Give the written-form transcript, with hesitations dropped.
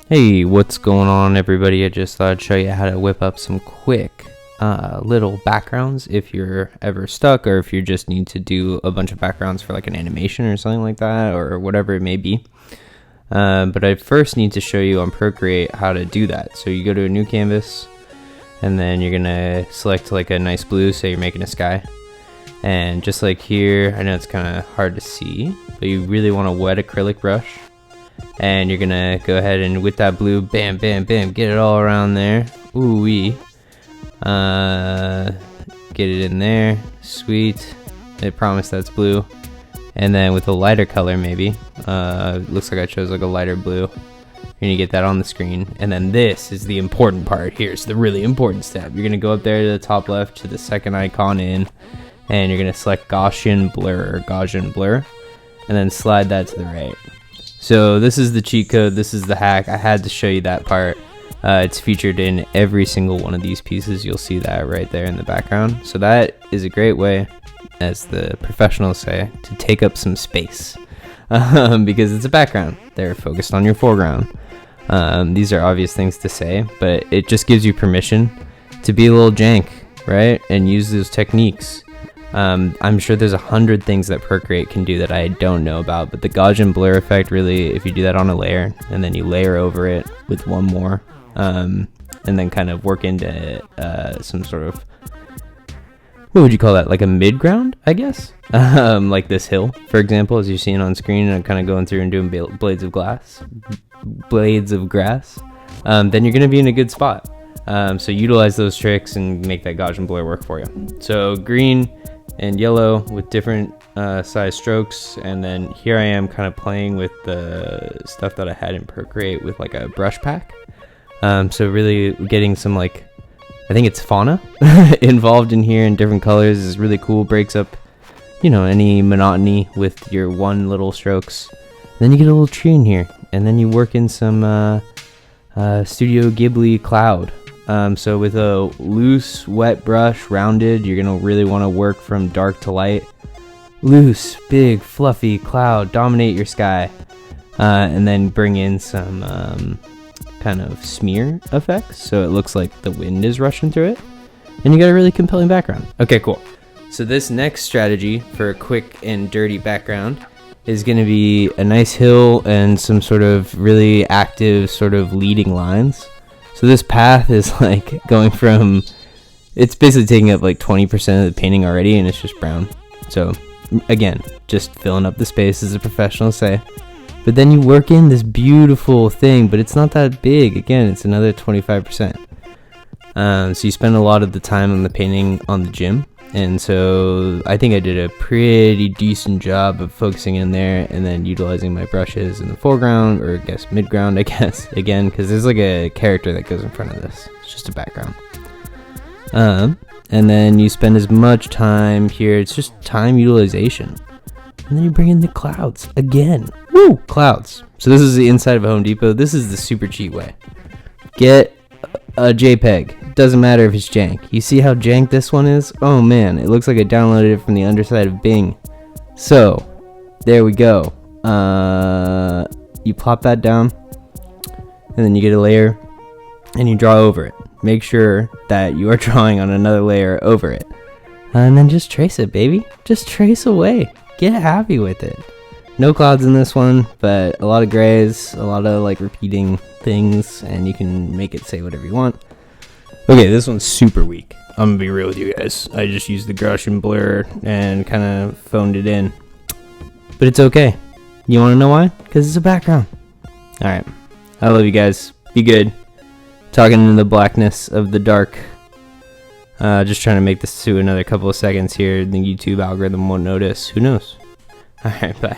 Hey, what's going on, everybody? I just thought I'd show you how to whip up some quick little backgrounds if you're ever stuck, or if you just need to do a bunch of backgrounds for like an animation or something like that, or whatever it may be. But I first need to show you on Procreate how to do that. So you go to a new canvas, and then you're gonna select like a nice blue, say you're making a sky. And just like here, I know it's kind of hard to see, but you really want a wet acrylic brush. And you're gonna go ahead and with that blue, bam, bam, bam, get it all around there. Ooh wee. Get it in there. Sweet. I promise that's blue. And then with a lighter color, maybe. Looks like I chose like a lighter blue. You're gonna get that on the screen. And then this is the important part. Here's the really important step. You're gonna go up there to the top left to the second icon in, and you're gonna select Gaussian blur, and then slide that to the right. So this is the cheat code, this is the hack. I had to show you that part. It's featured in every single one of these pieces. You'll see that right there in the background. So that is a great way, as the professionals say, to take up some space. Because it's a background. They're focused on your foreground. These are obvious things to say, but it just gives you permission to be a little jank, right? And use those techniques. I'm sure there's 100 things that Procreate can do that I don't know about, but the Gaussian blur effect, really, if you do that on a layer and then you layer over it with one more, and then kind of work into some sort of, what would you call that, like a mid-ground, I guess? Like this hill, for example, as you're seeing on screen, and I'm kind of going through and doing blades of grass, then you're going to be in a good spot. So utilize those tricks and make that Gaussian blur work for you. So green and yellow with different size strokes, and then here I am kind of playing with the stuff that I had in Procreate with like a brush pack. So really getting some, like, I think it's fauna involved in here in different colors is really cool. Breaks up, you know, any monotony with your one little strokes. Then you get a little tree in here, and then you work in some Studio Ghibli cloud. So with a loose, wet brush, rounded, you're gonna really want to work from dark to light. Loose, big, fluffy cloud, dominate your sky. And then bring in some kind of smear effects, so it looks like the wind is rushing through it. And you got a really compelling background. Okay, cool. So this next strategy for a quick and dirty background is gonna be a nice hill and some sort of really active sort of leading lines. So this path is like going from, it's basically taking up like 20% of the painting already, and it's just brown. So again, just filling up the space, as the professionals say. But then you work in this beautiful thing, but it's not that big. Again, it's another 25%. So you spend a lot of the time on the painting on the gym. And so I think I did a pretty decent job of focusing in there and then utilizing my brushes in the foreground, or I guess mid-ground, I guess, again, because there's like a character that goes in front of this. It's just a background. And then you spend as much time here. It's just time utilization. And then you bring in the clouds again. Woo! Clouds. So this is the inside of a Home Depot. This is the super cheap way. Get a JPEG. Doesn't matter if it's jank. You see how jank this one is? Oh man, it looks like I downloaded it from the underside of Bing. So there we go. You plop that down, and then you get a layer, and you draw over it. Make sure that you are drawing on another layer over it, and then just trace it, baby. Just trace away. Get happy with it. No clouds in this one, but a lot of grays, a lot of like repeating things, and you can make it say whatever you want. Okay, this one's super weak. I'm gonna be real with you guys. I just used the Gaussian blur and kind of phoned it in. But it's okay. You wanna know why? Because it's a background. Alright. I love you guys. Be good. Talking in the blackness of the dark. Just trying to make this to another couple of seconds here. The YouTube algorithm won't notice. Who knows? Alright, bye.